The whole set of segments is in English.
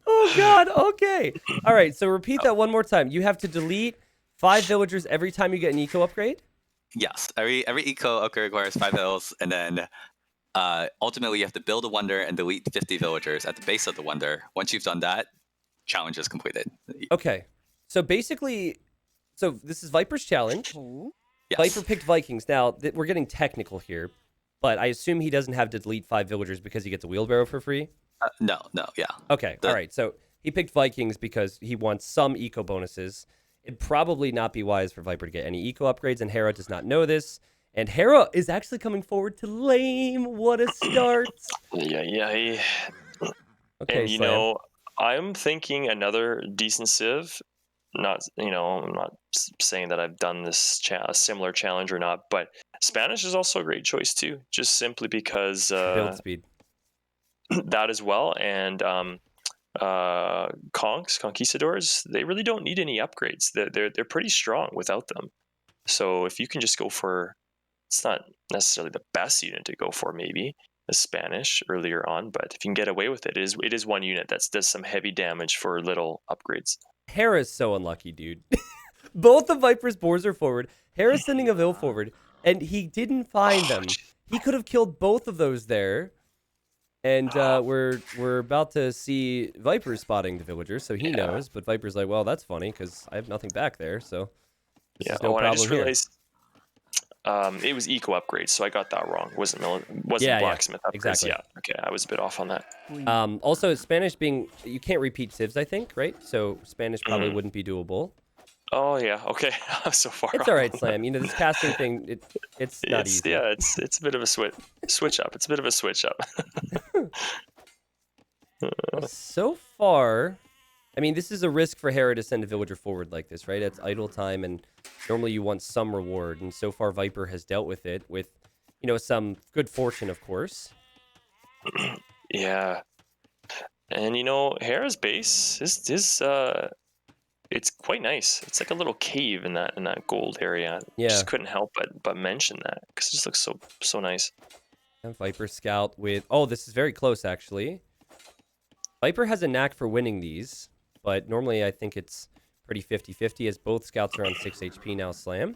Oh God. Okay. All right. So repeat that one more time. You have to delete 5 villagers every time you get an eco upgrade. Yes, every eco upgrade requires 5 hills, and then ultimately you have to build a wonder and delete 50 villagers at the base of the wonder. Once you've done that, challenge is completed. Okay. So basically, so this is Viper's challenge. Viper Yes. picked Vikings. Now we're getting technical here, but I assume he doesn't have to delete 5 villagers because he gets a wheelbarrow for free. No, yeah. Okay. All right. So he picked Vikings because he wants some eco bonuses. It'd probably not be wise for Viper to get any eco upgrades, and Hera does not know this. And Hera is actually coming forward to lame. What a start. Yeah. Okay, And Slam. I'm thinking another decent civ. Not, I'm not saying that I've done this a similar challenge or not, but Spanish is also a great choice too, just simply because Build speed. that as well. And conquistadors, they really don't need any upgrades. They're pretty strong without them. So if you can just go for, it's not necessarily the best unit to go for, maybe the Spanish earlier on, but if you can get away with it, it is one unit that does some heavy damage for little upgrades. Hera's so unlucky, dude. Both the Viper's boars are forward. Hera's sending a Vil forward, and he didn't find them. He could have killed both of those there. And we're about to see Viper spotting the villagers, so he knows. But Viper's like, well, that's funny because I have nothing back there, so this is no problem I just here. realized it was eco upgrades, so I got that wrong. Wasn't blacksmith upgrades? Exactly. Yeah, okay, I was a bit off on that. Also, Spanish being you can't repeat civs, I think, right? So Spanish probably wouldn't be doable. Oh yeah, okay. So far. It's all right, Slam. You know this casting thing. It's not easy. Yeah, it's a bit of a switch up. It's a bit of a switch up. So far, I mean, this is a risk for Hera to send a villager forward like this, right? It's idle time, and normally you want some reward. And so far, Viper has dealt with it with, some good fortune, of course. Yeah, and Hera's base is it's quite nice. It's like a little cave in that gold area. Yeah. Just couldn't help but mention that because it just looks so nice. And Viper Scout with this is very close actually. Viper has a knack for winning these, but normally I think it's pretty 50-50 as both scouts are on 6 HP now, Slam.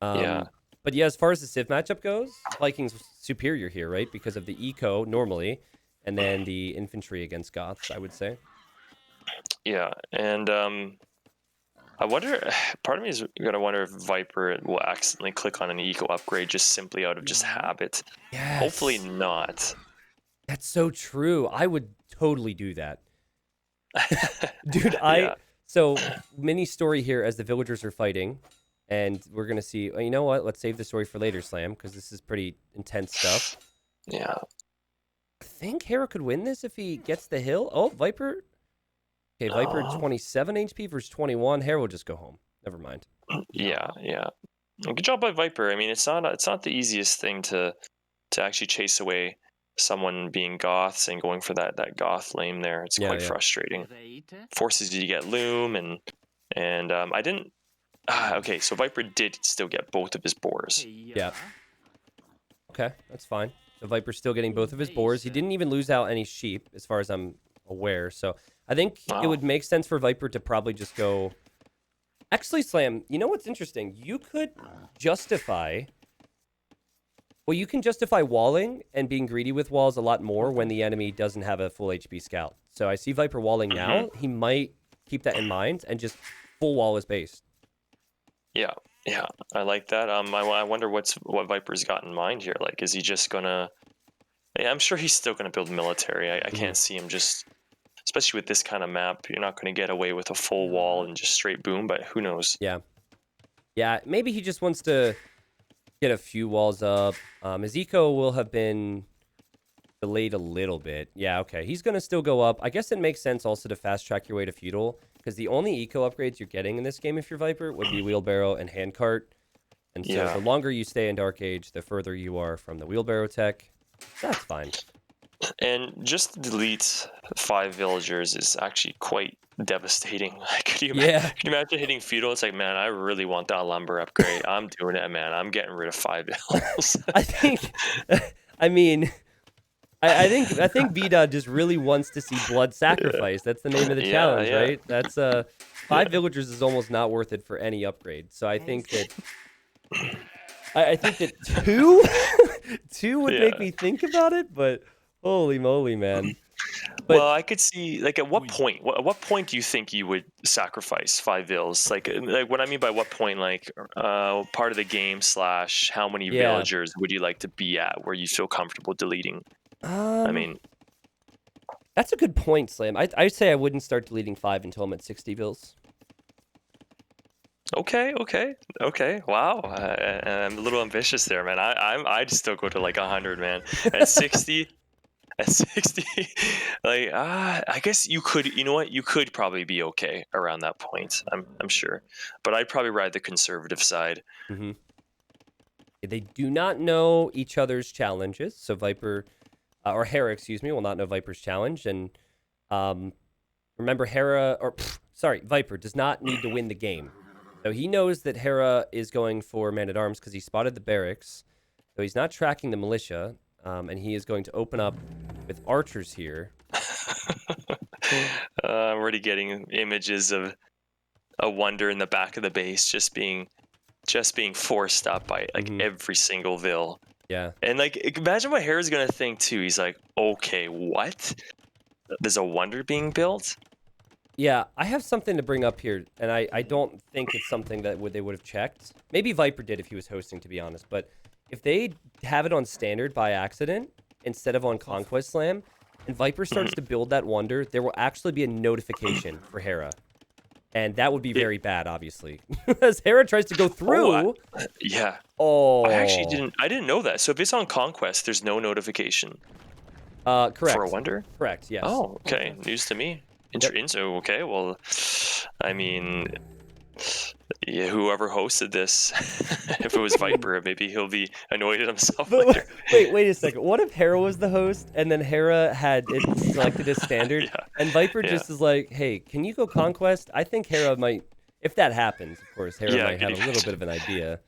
Yeah. But yeah, as far as the Civ matchup goes, Vikings superior here, right? Because of the eco normally, and then the infantry against Goths, I would say. Yeah, and I wonder, part of me is going to wonder if Viper will accidentally click on an eco upgrade just simply out of just habit. Yes. Hopefully not. That's so true. I would totally do that. Dude, So, mini story here as the villagers are fighting, and we're going to see, you know what? Let's save the story for later, Slam, because this is pretty intense stuff. Yeah. I think Hera could win this if he gets the hill. Oh, Viper. Okay, Viper 27 HP versus 21. Hera will just go home. Never mind. Yeah. Good job by Viper. I mean, it's not the easiest thing to actually chase away someone being goths and going for that goth lane there. It's quite frustrating. Forces you to get loom and I didn't. Okay, so Viper did still get both of his boars. Yeah. Okay, that's fine. So Viper's still getting both of his boars. He didn't even lose out any sheep, as far as I'm aware. So I think it would make sense for Viper to probably just go. Actually, Slam, you know what's interesting? You could justify. Well, you can justify walling and being greedy with walls a lot more when the enemy doesn't have a full HP scout. So I see Viper walling now. He might keep that in mind and just full wall his base. Yeah, I like that. I wonder what Viper's got in mind here. Like, is he just gonna? Yeah, I'm sure he's still gonna build military. I can't see him just, especially with this kind of map. You're not gonna get away with a full wall and just straight boom. But who knows? Yeah. Maybe he just wants to get a few walls up. His eco will have been delayed a little bit. Yeah, okay. He's gonna still go up. I guess it makes sense also to fast track your way to feudal. Because the only eco upgrades you're getting in this game, if you're Viper, would be wheelbarrow and handcart. And so the longer you stay in Dark Age, the further you are from the wheelbarrow tech. That's fine. And just to delete 5 villagers is actually quite devastating. Can you imagine hitting feudal? It's like, man, I really want that lumber upgrade. I'm doing it, man. I'm getting rid of 5 vills. I mean, I think VDOT just really wants to see blood sacrifice. That's the name of the challenge, right? That's 5 villagers is almost not worth it for any upgrade. So I think that I think that 2 2 would make me think about it, but holy moly, man. But well, I could see, like, at what point do you think you would sacrifice 5 vills? Like what I mean by what point, like, part of the game / how many villagers would you like to be at where you feel comfortable deleting? I mean, that's a good point, Slam. I'd say I wouldn't start deleting 5 until I'm at 60 vills. Okay. Wow, I'm a little ambitious there, man. I'd still go to like 100, man. At 60, at 60, like I guess you could. You know what? You could probably be okay around that point. I'm sure, but I'd probably ride the conservative side. Mm-hmm. They do not know each other's challenges, so Viper or Hera, excuse me, will not know Viper's challenge, and remember Viper does not need to win the game. So he knows that Hera is going for Man-at-Arms because he spotted the barracks. So he's not tracking the militia, and he is going to open up with archers here. I'm already getting images of a Wonder in the back of the base just being forced up by like every single vill. Yeah. And like, imagine what Hera's gonna think too. He's like, okay, what? There's a Wonder being built? Yeah, I have something to bring up here, and I don't think it's something that they would have checked. Maybe Viper did if he was hosting, to be honest. But if they have it on Standard by accident instead of on Conquest Slam, and Viper starts to build that Wonder, there will actually be a notification for Hera. And that would be very bad, obviously. As Hera tries to go through. Yeah. Oh. I didn't know that. So if it's on Conquest, there's no notification. Correct. For a Wonder? Correct, yes. Oh, okay. News to me. So, okay, well, I mean, yeah, whoever hosted this, if it was Viper, maybe he'll be annoyed at himself later. Wait a second. What if Hera was the host, and then Hera had it selected as Standard, and Viper just is like, hey, can you go Conquest? I think Hera might, if that happens, of course, Hera might have a little bit of an idea.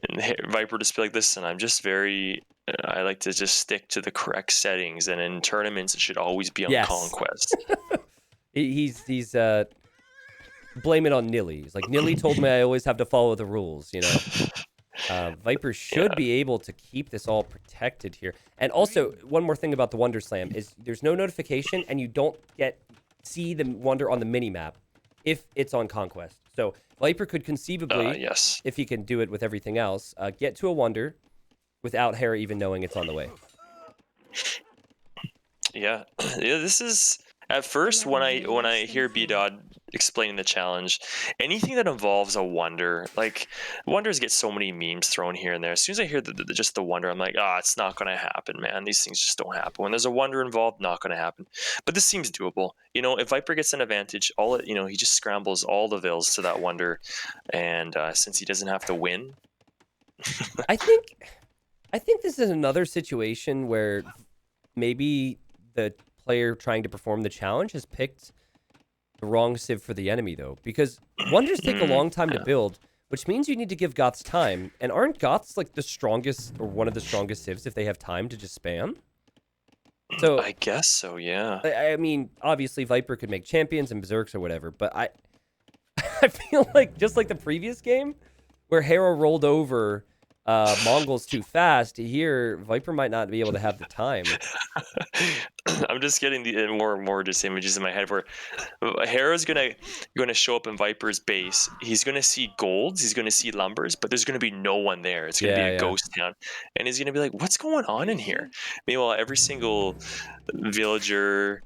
And Viper just be like, listen, I'm just I like to just stick to the correct settings, and in tournaments, it should always be on Conquest. He's blame it on Nilly. He's like, Nilly told me I always have to follow the rules, you know. Viper should be able to keep this all protected here. And also, one more thing about the Wonder Slam is there's no notification, and you don't see the Wonder on the mini-map if it's on Conquest. So Viper could conceivably, if he can do it with everything else, get to a Wonder without Hera even knowing it's on the way. Yeah, this is... At first, when I hear B-Dod explaining the challenge, anything that involves a Wonder, like, Wonders get so many memes thrown here and there. As soon as I hear just the Wonder, I'm like, it's not going to happen, man. These things just don't happen. When there's a Wonder involved, not going to happen. But this seems doable. You know, if Viper gets an advantage, he just scrambles all the vills to that Wonder, and since he doesn't have to win, I think this is another situation where maybe the player trying to perform the challenge has picked the wrong civ for the enemy, though, because Wonders take a long time to build, which means you need to give Goths time. And aren't Goths like the strongest or one of the strongest civs if they have time to just spam? So I guess so, yeah. I mean, obviously Viper could make champions and berserks or whatever, but I feel like just like the previous game where Hera rolled over Mongols too fast, here Viper might not be able to have the time. I'm just getting more and more just images in my head where Hera's gonna show up in Viper's base. He's gonna see golds, he's gonna see lumbers, but there's gonna be no one there. It's gonna be a ghost town, and he's gonna be like, "What's going on in here?" Meanwhile, every single villager,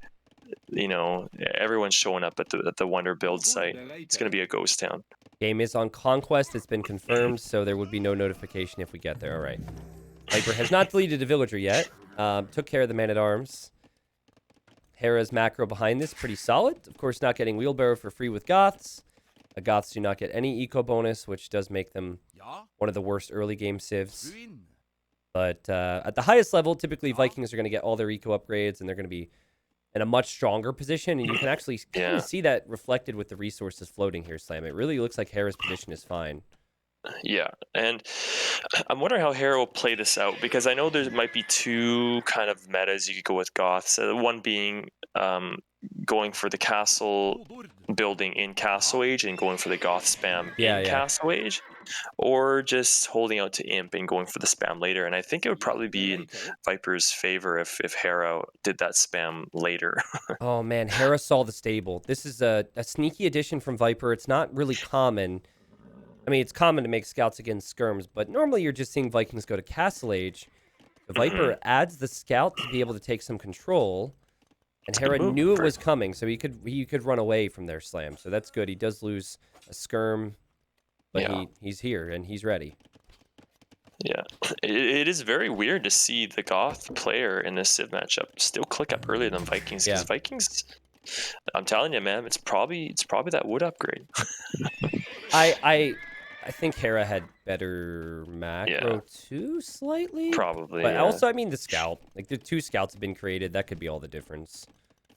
everyone's showing up at the Wonder build site. It's gonna be a ghost town. Game is on Conquest. It's been confirmed, so there would be no notification if we get there. All right. Viper has not deleted a villager yet. Took care of the Man-at-Arms. Hera's macro behind this, pretty solid. Of course, not getting Wheelbarrow for free with Goths. Goths do not get any eco bonus, which does make them one of the worst early game civs. But at the highest level, typically Vikings are going to get all their eco upgrades, and they're going to be in a much stronger position, and you can actually kind of see that reflected with the resources floating here, Slam. It really looks like Hera's position is fine. Yeah, and I'm wondering how Hera will play this out, because I know there might be two kind of metas you could go with Goths. One being going for the castle building in Castle Age and going for the Goth spam Yeah, in yeah. Castle Age, or just holding out to Imp and going for the spam later. And I think it would probably be in Viper's favor if Hera did that spam later. Oh man, Hera saw the stable. This is a sneaky addition from Viper. It's not really common. I mean, it's common to make scouts against skirms, but normally you're just seeing Vikings go to Castle Age. The Viper adds the scout to be able to take some control, and Hera knew it was coming, so he could run away from their slam. So that's good. He does lose a skirm, but he's here and he's ready. Yeah, it is very weird to see the Goth player in this Civ matchup still click up earlier than Vikings, because Vikings, I'm telling you, man, it's probably that wood upgrade. I think Hera had better macro too, slightly. Probably, but also I mean the scout, like the 2 scouts have been created. That could be all the difference.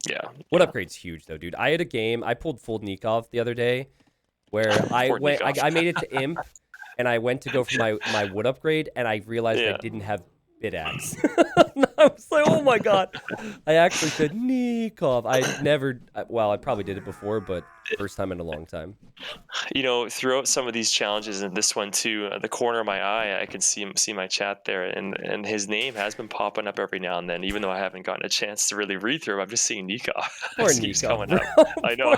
Yeah, wood upgrade's huge though, dude. I had a game. I pulled full Nikov the other day, where I made it to Imp. And I went to go for my wood upgrade, and I realized I didn't have bit axe. I was like, oh my god. I actually said Nikov. I probably did it before, but first time in a long time. You know, throughout some of these challenges, and this one too, the corner of my eye, I can see my chat there, and his name has been popping up every now and then, even though I haven't gotten a chance to really read through him. I'm just seeing Nikov. Poor He's Nikov. coming up. I know.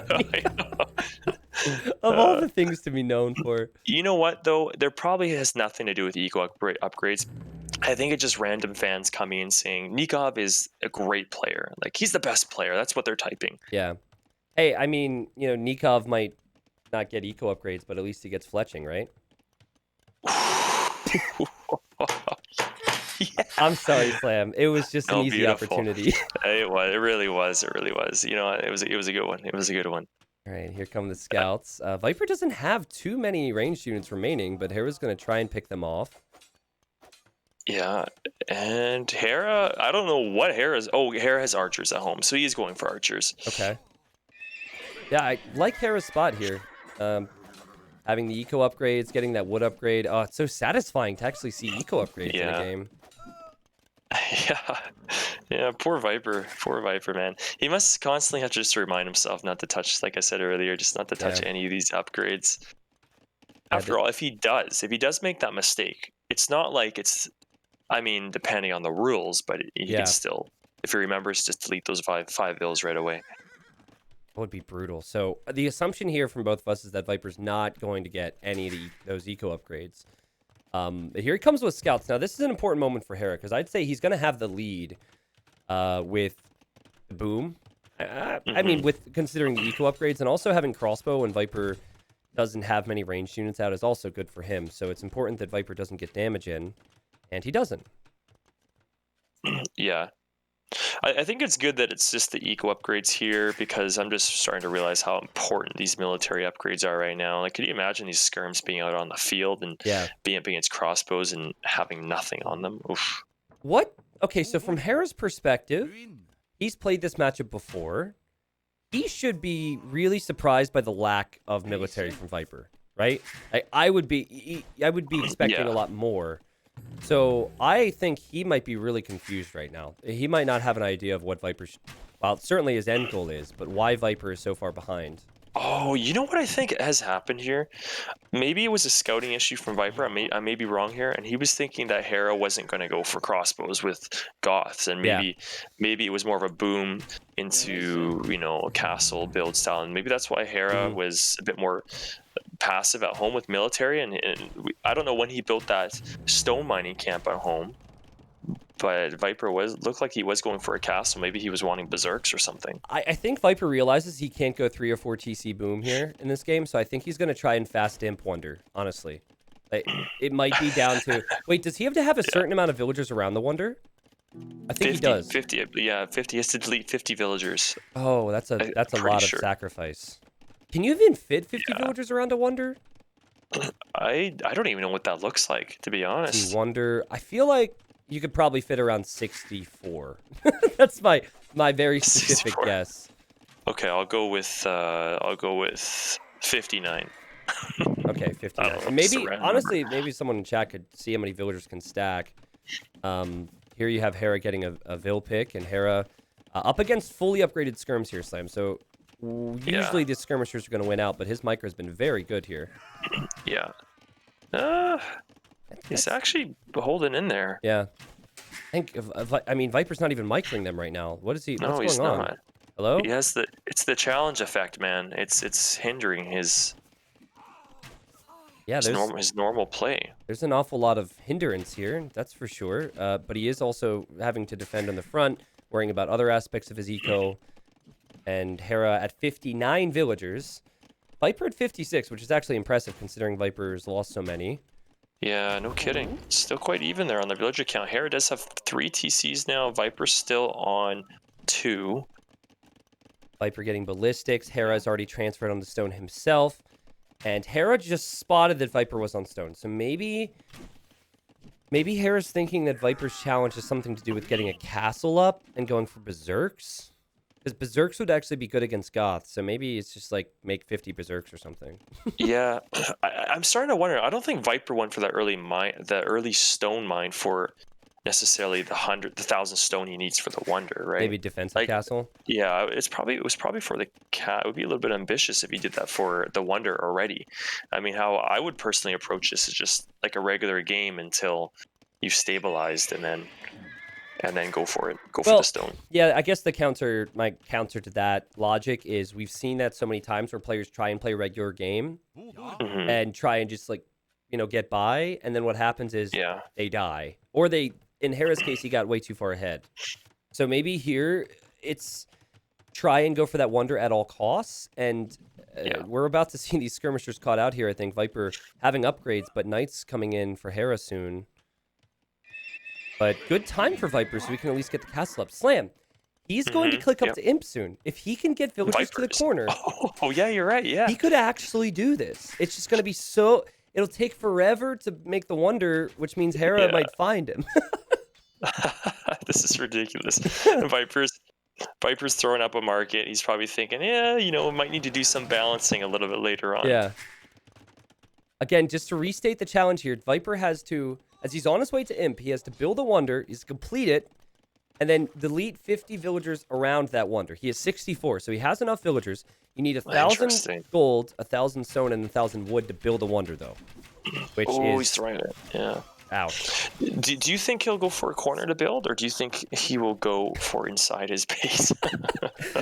Of all the things to be known for. You know what, though? There probably has nothing to do with eco upgrades. I think it's just random fans coming in saying Nikov is a great player. Like, he's the best player. That's what they're typing. Yeah. Hey, I mean, you know, Nikov might not get eco upgrades, but at least he gets fletching, right? Yeah. I'm sorry, Slam. It was just an easy opportunity. It was. It really was. It really was. You know, it was a good one. It was a good one. All right, here come the scouts. Viper doesn't have too many ranged units remaining, but Hera's going to try and pick them off. Yeah, and Hera, I don't know what Hera's... Oh, Hera has archers at home, so he's going for archers. Okay. Yeah, I like Hera's spot here. Having the eco upgrades, getting that wood upgrade. Oh, it's so satisfying to actually see eco upgrades in a game. Yeah, poor Viper, man. He must constantly have to just remind himself not to touch, like I said earlier, just not to touch any of these upgrades. After all, if he does make that mistake, it's not like it's, I mean, depending on the rules, but he can still, if he remembers, just delete those five bills right away. That would be brutal. So the assumption here from both of us is that Viper's not going to get any of those eco upgrades. Here he comes with scouts. Now, this is an important moment for Hera, because I'd say he's going to have the lead with the boom. I mean, with considering the eco upgrades, and also having crossbow when Viper doesn't have many ranged units out is also good for him. So it's important that Viper doesn't get damage in, and he doesn't. Yeah. I think it's good that it's just the eco upgrades here, because I'm just starting to realize how important these military upgrades are right now. Like, could you imagine these skirms being out on the field and being up against crossbows and having nothing on them? Oof. What? Okay, so from Hera's perspective, he's played this matchup before. He should be really surprised by the lack of military from Viper, right? I would be expecting a lot more. So I think he might be really confused right now. He might not have an idea of what Viper, well, certainly his end goal is, but why Viper is so far behind. Oh, you know what I think has happened here? Maybe it was a scouting issue from Viper. I may be wrong here, and he was thinking that Hera wasn't going to go for crossbows with Goths, and maybe it was more of a boom into, you know, a castle build style, and maybe that's why Hera was a bit more passive at home with military. And I don't know when he built that stone mining camp at home, but Viper looked like he was going for a castle. Maybe he was wanting berserks or something. I think Viper realizes he can't go 3 or 4 TC boom here in this game, so I think he's going to try and fast imp Wonder, honestly. Like, it might be down to... Wait, does he have to have a certain amount of villagers around the Wonder? I think 50, he does. 50, yeah, 50. He has to delete 50 villagers. Oh, that's a lot of sacrifice. Can you even fit 50 villagers around a Wonder? I don't even know what that looks like, to be honest. Wonder... I feel like you could probably fit around 64. That's my very specific 64. guess. Okay, I'll go with 59. Okay, 59. know, So maybe, surrender. honestly, maybe someone in chat could see how many villagers can stack. Here you have Hera getting a Vil pick, and Hera up against fully upgraded skirms here, Slam. So usually the skirmishers are going to win out, but his micro has been very good here. Yeah. He's actually holding in there. Yeah. I mean, Viper's not even microing them right now. What is he? No, What's he's going on? not. Hello? He has it's the challenge effect, man. It's hindering his his normal play. There's an awful lot of hindrance here, that's for sure. But he is also having to defend on the front, worrying about other aspects of his eco. And Hera at 59 villagers. Viper at 56, which is actually impressive considering Viper's lost so many. Yeah, no kidding. Still quite even there on the villager count. Hera does have 3 TCs now. Viper's still on 2. Viper getting ballistics. Hera's already transferred on the stone himself. And Hera just spotted that Viper was on stone. So maybe Hera's thinking that Viper's challenge has something to do with getting a castle up and going for berserks. Because berserks would actually be good against goths. So maybe it's just like make 50 berserks or something. Yeah, I'm starting to wonder. I don't think Viper went for that early stone mine for necessarily the 1,000 stone he needs for the wonder, right? Maybe defensive castle. Yeah, it was probably for the cat. It would be a little bit ambitious if he did that for the wonder already. I mean, how I would personally approach this is just like a regular game until you've stabilized, and then go for it. Go for the stone. Yeah, I guess my counter to that logic is we've seen that so many times where players try and play a regular game and try and just like, get by. And then what happens is they die. Or in Hera's case, he got way too far ahead. So maybe here it's try and go for that wonder at all costs. And we're about to see these skirmishers caught out here. I think Viper having upgrades, but Knights coming in for Hera soon. But good time for Viper, so we can at least get the castle up. Slam, he's going to click up to Imp soon. If he can get villagers to the corner. Oh, yeah, you're right, yeah. He could actually do this. It's just going to be so... It'll take forever to make the wonder, which means Hera might find him. This is ridiculous. Viper's throwing up a market. He's probably thinking, we might need to do some balancing a little bit later on. Yeah. Again, just to restate the challenge here, Viper has to... As he's on his way to Imp, he has to build a wonder, he's to complete it, and then delete 50 villagers around that wonder. He has 64, so he has enough villagers. You need 1,000 gold, 1,000 stone, and 1,000 wood to build a wonder, though. He's throwing it. Yeah. Ouch. Do you think he'll go for a corner to build, or do you think he will go for inside his base?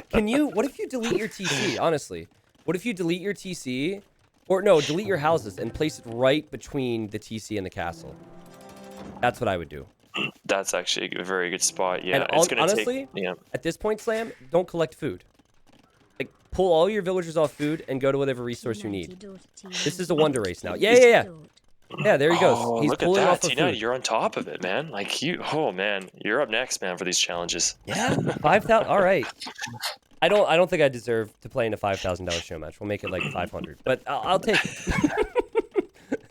What if you delete your TC, honestly? What if you delete your TC, or no, delete your houses and place it right between the TC and the castle? That's what I would do. That's actually a very good spot. Yeah, and honestly, at this point, Slam, don't collect food. Like, pull all your villagers off food and go to whatever resource you need. This is a wonder race now. Yeah, there he goes. He's pulling off of food. You're on top of it, man. Like you're up next, man, for these challenges. Yeah, 5,000. All right. I don't think I deserve to play in a $5,000 show match. We'll make it like 500, but I'll take it.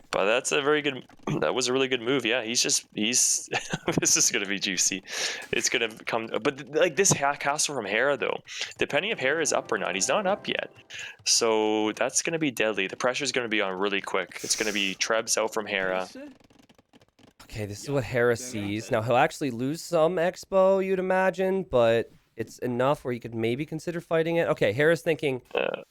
But that was a really good move. Yeah, he's this is going to be juicy. It's going to come, but like this castle from Hera though, depending if Hera is up or not, he's not up yet. So that's going to be deadly. The pressure is going to be on really quick. It's going to be Trebs out from Hera. Okay, this is what Hera sees. Now he'll actually lose some expo, you'd imagine, but it's enough where he could maybe consider fighting it. Okay, Hera's thinking,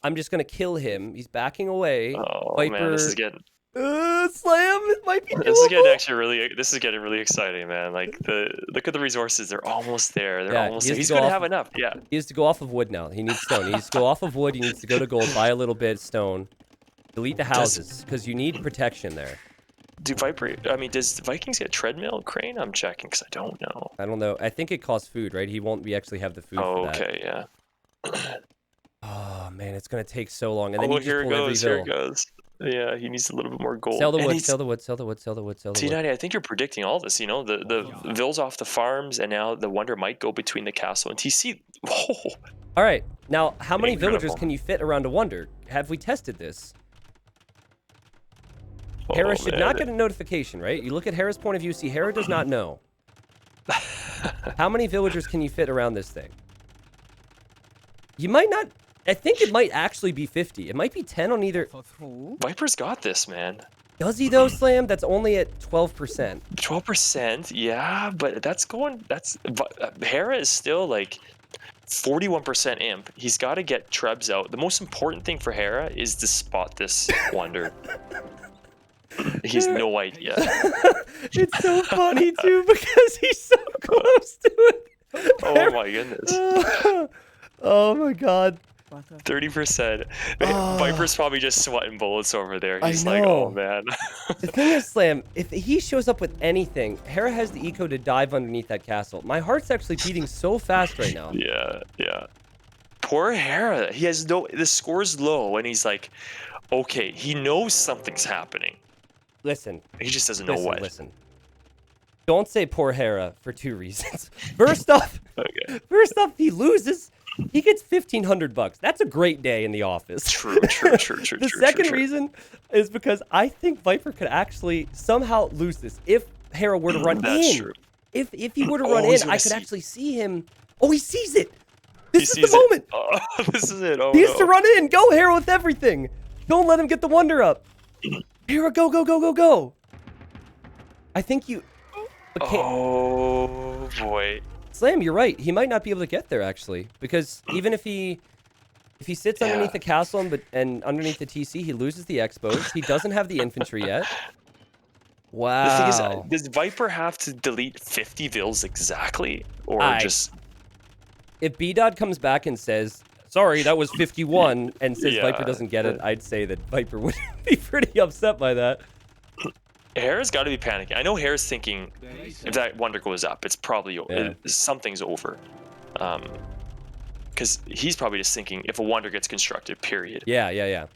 I'm just going to kill him. He's backing away. Oh, Viper, man, this is getting... Slam, it might be doable. This is getting really exciting, man. Like look at the resources; they're almost there. He's going to have enough. Yeah. He has to go off of wood now. He needs stone. He needs to go off of wood. He needs to go to gold, buy a little bit of stone, delete the houses because you need protection there. Does Vikings get treadmill crane? I'm checking because I don't know. I don't know. I think it costs food, right? He won't actually have the food. For that. Okay, yeah. Oh man, it's gonna take so long. And then here it goes. Yeah, he needs a little bit more gold. Sell the wood, sell the wood. T90, I think you're predicting all this. The Vils off the farms, and now the wonder might go between the castle and TC. Whoa. All right, now how many villagers can you fit around a wonder? Have we tested this? Hera should not get a notification, right? You look at Hera's point of view, see Hera does not know. How many villagers can you fit around this thing? You might not... I think it might actually be 50. It might be 10 on either. Viper's got this, man. Does he though, Slam? That's only at 12%. 12%, yeah, but Hera is still like 41% imp. He's got to get Trebs out. The most important thing for Hera is to spot this wonder. He has no idea. It's so funny too because he's so close to it. Oh my goodness. Oh my god. 30%. Viper's probably just sweating bullets over there. I He's like, oh know. man. The thing is, Slam, if he shows up with anything, Hera has the eco to dive underneath that castle. My heart's actually beating so fast right now. Yeah. Poor Hera. He has the score's low and he's like, okay, he knows something's happening. Listen. He just doesn't know what. Listen. Don't say poor Hera for 2 reasons. First off, he loses. He gets $1,500. That's a great day in the office. True. The second reason is because I think Viper could actually somehow lose this if Hera were to run in. That's true. If he were to run in, I could actually see him. Oh, he sees it. This is the moment. Oh, this is it. Oh, he has to run in. Go, Hera, with everything. Don't let him get the wonder up. Hera, go. I think you... Okay. Oh, boy. Slam, you're right. He might not be able to get there, actually. Because even if he sits underneath the castle and underneath the TC, he loses the expos. He doesn't have the infantry yet. Wow. The thing is, does Viper have to delete 50 vills exactly? Or just... If B-Dot comes back and says, sorry, that was 51, and says Viper doesn't get it, I'd say that Viper would be pretty upset by that. Hera's got to be panicking. I know Hera's thinking if that wonder goes up, it's probably something's over. Because he's probably just thinking if a wonder gets constructed, period. Yeah.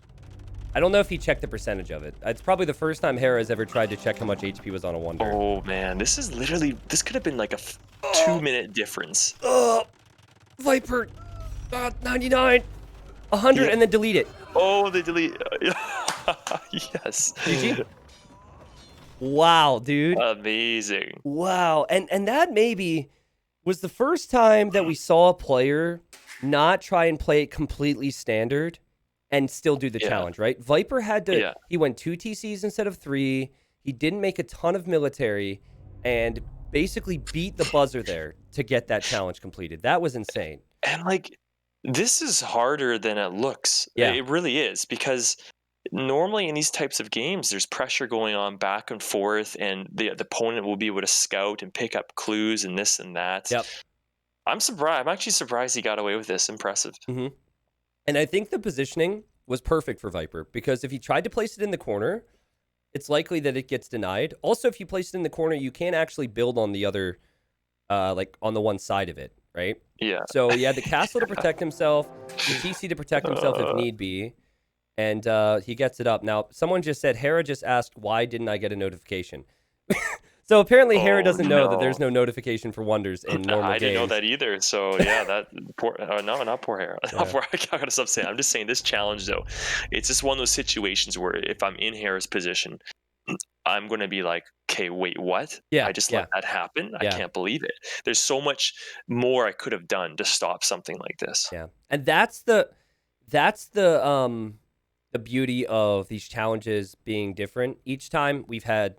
I don't know if he checked the percentage of it. It's probably the first time Hera has ever tried to check how much HP was on a wonder. Oh man, this could have been like a 2-minute difference. Viper, 99, 100, and then delete it. Oh, they delete. Yes. GG. Wow, dude. Amazing. Wow. And that maybe was the first time that we saw a player not try and play it completely standard and still do the challenge, right? Viper had to, he went 2 TCs instead of 3. He didn't make a ton of military and basically beat the buzzer there to get that challenge completed. That was insane. And like, this is harder than it looks. Yeah. It really is, because normally in these types of games, there's pressure going on back and forth, and the opponent will be able to scout and pick up clues and this and that. Yep. I'm surprised. I'm actually surprised he got away with this. Impressive. Mm-hmm. And I think the positioning was perfect for Viper, because if he tried to place it in the corner, it's likely that it gets denied. Also, if you place it in the corner, you can't actually build on the other, like on the one side of it, right? Yeah. So he had the castle to protect himself, the TC to protect himself if need be. And he gets it up. Now, someone just said, Hera just asked, why didn't I get a notification? So apparently Hera doesn't know that there's no notification for wonders in normal games. I didn't know that either. So yeah, that poor, no, not poor Hera. Yeah. Not poor, I gotta stop saying. I'm just saying this challenge though, it's just one of those situations where if I'm in Hera's position, I'm going to be like, okay, wait, what? Yeah, I just let that happen? I can't believe it. There's so much more I could have done to stop something like this. Yeah. And that's the beauty of these challenges being different. Each time we've had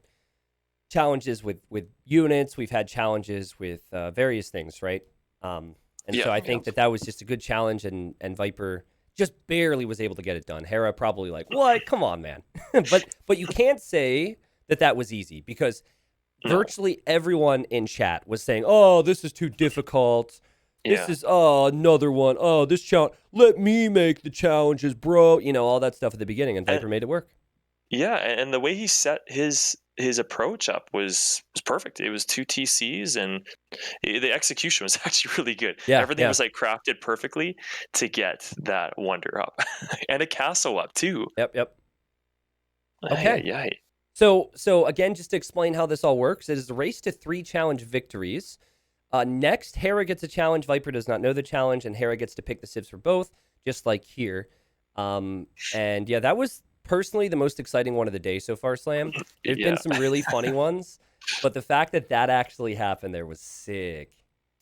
challenges with units, we've had challenges with various things, right? And so I think that was just a good challenge, and Viper just barely was able to get it done. Hera probably like, what? Come on, man. but you can't say that was easy, because virtually everyone in chat was saying, oh, this is too difficult. This is, another one. Oh, this challenge. Let me make the challenges, bro. You know, all that stuff at the beginning, and Viper made it work. Yeah, and the way he set his approach up was perfect. It was 2 TCs, and the execution was actually really good. Yeah, everything was like crafted perfectly to get that wonder up and a castle up too. Yep. Okay. Yeah. So again, just to explain how this all works, it is a race to 3 challenge victories. Next, Hera gets a challenge. Viper does not know the challenge, and Hera gets to pick the civs for both, just like here. And yeah, that was personally the most exciting one of the day so far, Slam. There's been some really funny ones, but the fact that actually happened there was sick.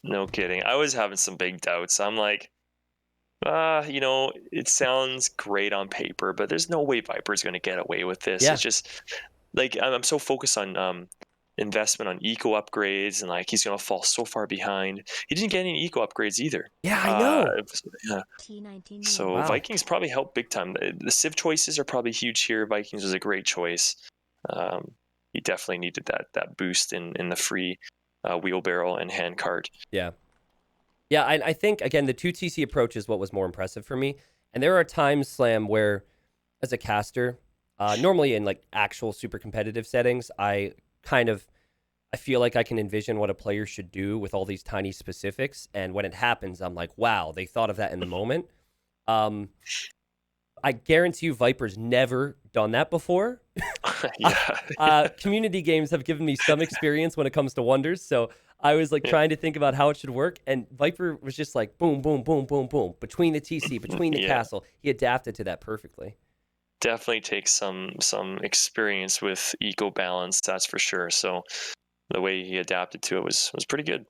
No kidding. I was having some big doubts. I'm like, You know, it sounds great on paper, but there's no way Viper's going to get away with this. Yeah. It's just like I'm so focused on investment on eco upgrades, and like he's going to fall so far behind. He didn't get any eco upgrades either. Yeah, I know. Yeah. So Wow. Vikings probably helped big time. The Civ choices are probably huge here. Vikings was a great choice. He definitely needed that boost in the free wheelbarrow and handcart. Yeah. Yeah, I think, again, the 2 TC approach is what was more impressive for me. And there are times, Slam, where as a caster, normally in like actual super competitive settings, I feel like I can envision what a player should do with all these tiny specifics. And when it happens, I'm like, wow, they thought of that in the moment. I guarantee you Viper's never done that before. Yeah. Community games have given me some experience when it comes to wonders, so I was like trying to think about how it should work, and Viper was just like boom, boom, boom, boom, boom, between the TC, between the castle. He adapted to that perfectly. Definitely takes some experience with eco balance, that's for sure. So the way he adapted to it was pretty good.